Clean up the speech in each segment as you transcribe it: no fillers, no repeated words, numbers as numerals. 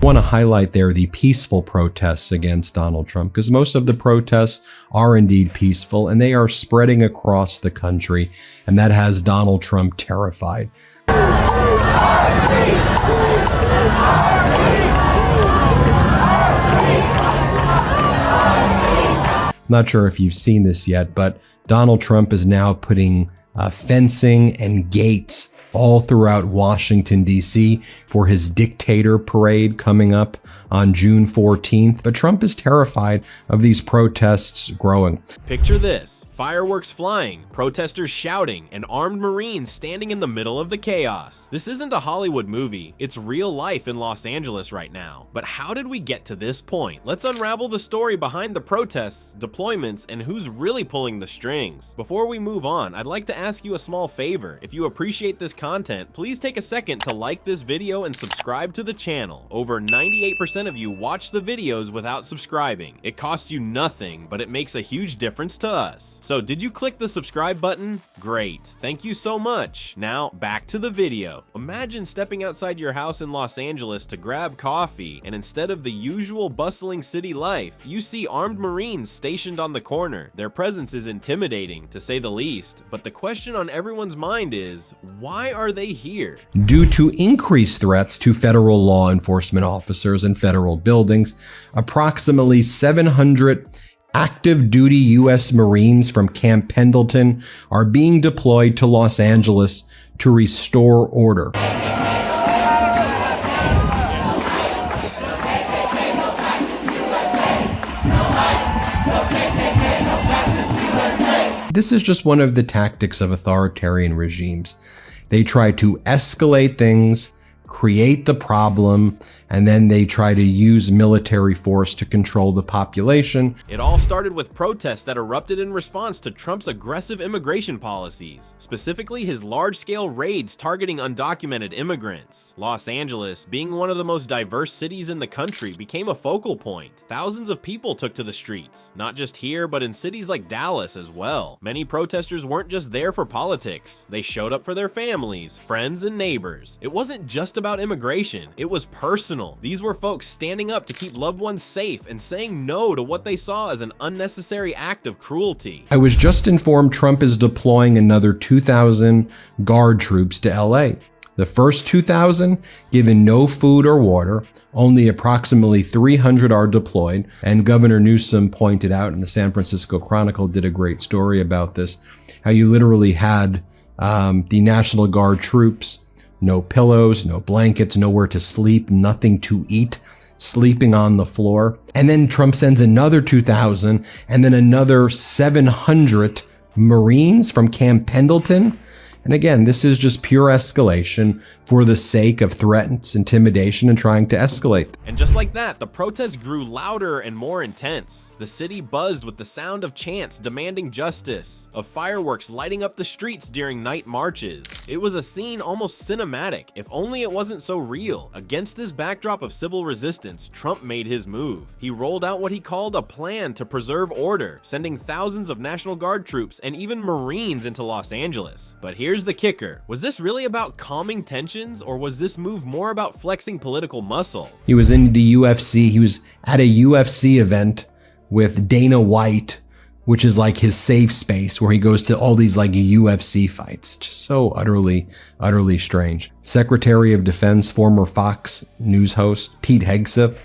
I want to highlight there the peaceful protests against Donald Trump, because most of the protests are indeed peaceful and they are spreading across the country, and that has Donald Trump terrified. Not sure if you've seen this yet, but Donald Trump is now putting fencing and gates all throughout Washington, D.C. for his dictator parade coming up on June 14th. But Trump is terrified of these protests growing. Picture this: fireworks flying, protesters shouting, and armed Marines standing in the middle of the chaos. This isn't a Hollywood movie, it's real life in Los Angeles right now. But how did we get to this point? Let's unravel the story behind the protests, deployments, and who's really pulling the strings. Before we move on, I'd like to ask you a small favor. If you appreciate this content, please take a second to like this video and subscribe to the channel. Over 98% of you watch the videos without subscribing. It costs you nothing, but it makes a huge difference to us. So did you click the subscribe button? Great, thank you so much. Now back to the video. Imagine stepping outside your house in Los Angeles to grab coffee, and instead of the usual bustling city life, you see armed Marines stationed on the corner. Their presence is intimidating, to say the least, but the question on everyone's mind is, why are they here? Due to increased threats to federal law enforcement officers and federal buildings, approximately 700 active duty U.S. Marines from Camp Pendleton are being deployed to Los Angeles to restore order. This is just one of the tactics of authoritarian regimes. They try to escalate things, create the problem, and then they try to use military force to control the population. It all started with protests that erupted in response to Trump's aggressive immigration policies, specifically his large-scale raids targeting undocumented immigrants. Los Angeles, being one of the most diverse cities in the country, became a focal point. Thousands of people took to the streets, not just here, but in cities like Dallas as well. Many protesters weren't just there for politics. They showed up for their families, friends, and neighbors. It wasn't just about immigration, it was personal. These were folks standing up to keep loved ones safe and saying no to what they saw as an unnecessary act of cruelty. I was just informed Trump is deploying another 2,000 guard troops to LA. The first 2,000 given no food or water, only approximately 300 are deployed, and Governor Newsom pointed out, and the San Francisco Chronicle did a great story about this, how you literally had the National Guard troops, no pillows, no blankets, nowhere to sleep, nothing to eat, sleeping on the floor. And then Trump sends another 2,000 and then another 700 Marines from Camp Pendleton. And again, this is just pure escalation for the sake of threats, intimidation, and trying to escalate. And just like that, the protests grew louder and more intense. The city buzzed with the sound of chants demanding justice, of fireworks lighting up the streets during night marches. It was a scene almost cinematic, if only it wasn't so real. Against this backdrop of civil resistance, Trump made his move. He rolled out what he called a plan to preserve order, sending thousands of National Guard troops and even Marines into Los Angeles. But here's the kicker. Was this really about calming tensions, or was this move more about flexing political muscle? He was in the UFC. He was at a UFC event with Dana White, which is like his safe space where he goes to all these like UFC fights. Just so utterly strange. Secretary of Defense, former Fox News host Pete Hegseth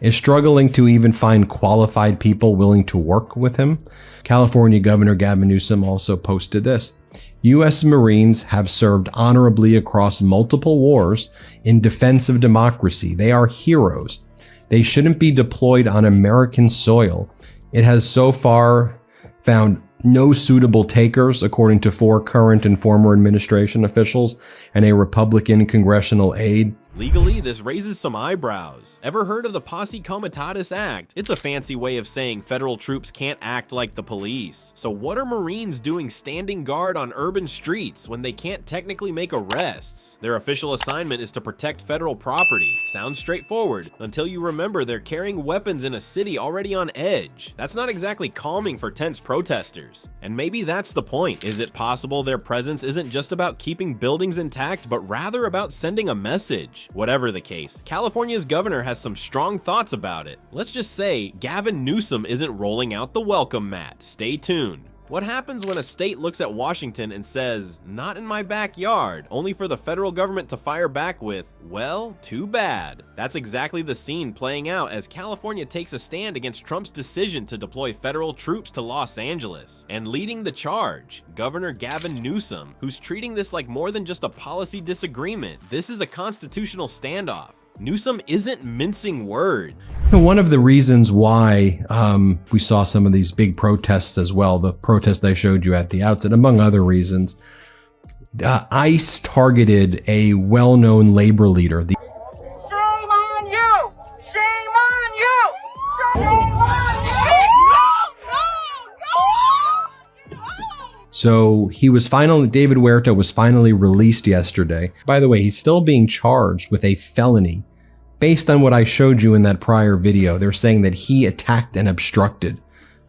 is struggling to even find qualified people willing to work with him. California Governor Gavin Newsom also posted this. U.S. Marines have served honorably across multiple wars in defense of democracy. They are heroes. They shouldn't be deployed on American soil. It has so far found no suitable takers, according to 4 current and former administration officials and a Republican congressional aide. Legally, this raises some eyebrows. Ever heard of the Posse Comitatus Act? It's a fancy way of saying federal troops can't act like the police. So what are Marines doing standing guard on urban streets when they can't technically make arrests? Their official assignment is to protect federal property. Sounds straightforward, until you remember they're carrying weapons in a city already on edge. That's not exactly calming for tense protesters. And maybe that's the point. Is it possible their presence isn't just about keeping buildings intact, but rather about sending a message? Whatever the case, California's governor has some strong thoughts about it. Let's just say Gavin Newsom isn't rolling out the welcome mat. Stay tuned. What happens when a state looks at Washington and says, "Not in my backyard," only for the federal government to fire back with, "Well, too bad." That's exactly the scene playing out as California takes a stand against Trump's decision to deploy federal troops to Los Angeles. And leading the charge, Governor Gavin Newsom, who's treating this like more than just a policy disagreement. This is a constitutional standoff. Newsom isn't mincing words. One of the reasons why we saw some of these big protests as well, the protest I showed you at the outset, among other reasons, ICE targeted a well-known labor leader. Shame on you! Shame on you! Shame on you! So David Huerta was finally released yesterday. By the way, he's still being charged with a felony. Based on what I showed you in that prior video, they're saying that he attacked and obstructed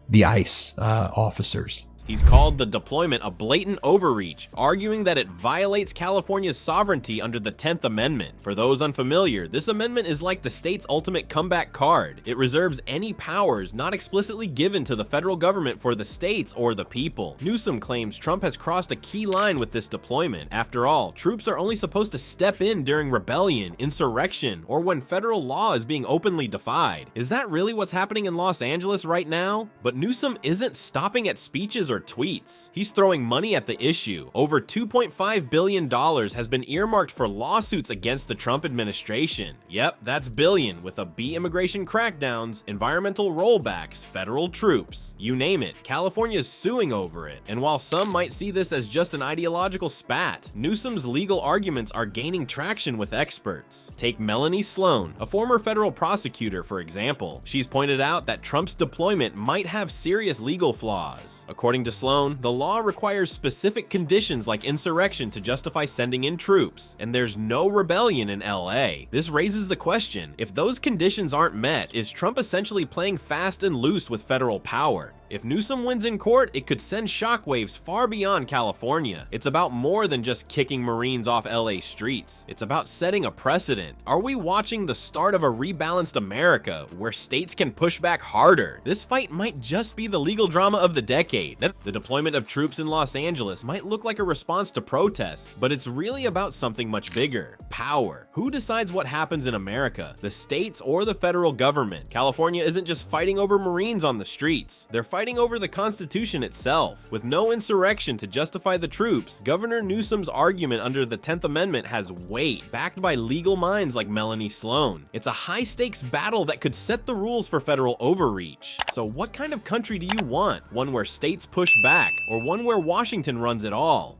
the ICE officers. He's called the deployment a blatant overreach, arguing that it violates California's sovereignty under the 10th Amendment. For those unfamiliar, this amendment is like the state's ultimate comeback card. It reserves any powers not explicitly given to the federal government for the states or the people. Newsom claims Trump has crossed a key line with this deployment. After all, troops are only supposed to step in during rebellion, insurrection, or when federal law is being openly defied. Is that really what's happening in Los Angeles right now? But Newsom isn't stopping at speeches or tweets. He's throwing money at the issue. Over $2.5 billion has been earmarked for lawsuits against the Trump administration. Yep, that's billion with a B, immigration crackdowns, environmental rollbacks, federal troops. You name it, California's suing over it. And while some might see this as just an ideological spat, Newsom's legal arguments are gaining traction with experts. Take Melanie Sloan, a former federal prosecutor, for example. She's pointed out that Trump's deployment might have serious legal flaws. According to Sloan, the law requires specific conditions like insurrection to justify sending in troops, and there's no rebellion in LA. This raises the question, if those conditions aren't met, is Trump essentially playing fast and loose with federal power? If Newsom wins in court, it could send shockwaves far beyond California. It's about more than just kicking Marines off LA streets. It's about setting a precedent. Are we watching the start of a rebalanced America where states can push back harder? This fight might just be the legal drama of the decade. The deployment of troops in Los Angeles might look like a response to protests, but it's really about something much bigger. Power. Who decides what happens in America? The states or the federal government? California isn't just fighting over Marines on the streets. They're fighting over the Constitution itself. With no insurrection to justify the troops, Governor Newsom's argument under the 10th Amendment has weight, backed by legal minds like Melanie Sloan. It's a high-stakes battle that could set the rules for federal overreach. So what kind of country do you want? One where states push back, or one where Washington runs it all?